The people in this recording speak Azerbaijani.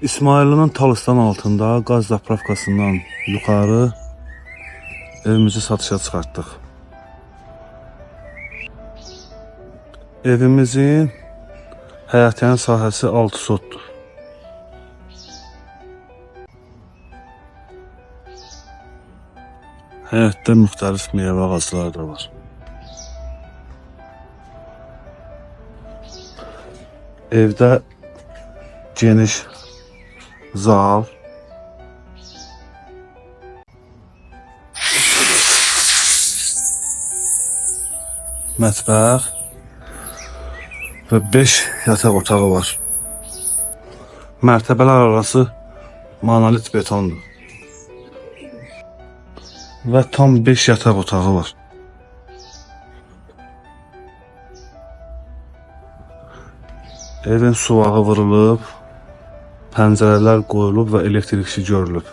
İsmail'in Talıstan altında qaz zapravkasından yukarı evimizi satışa çıxartdıq. Evimizin həyətinin sahəsi 6 sotdur. Həyətdə müxtəlif meyvə ağacları da var. Evdə geniş zal, mətbəx və 5 yataq otağı var. Mərtəbələr arası monolit betondur. Və tam 5 yataq otağı var. Evin suvağı vurulub, pəncərələr qoyulub və elektrikçi görülüb.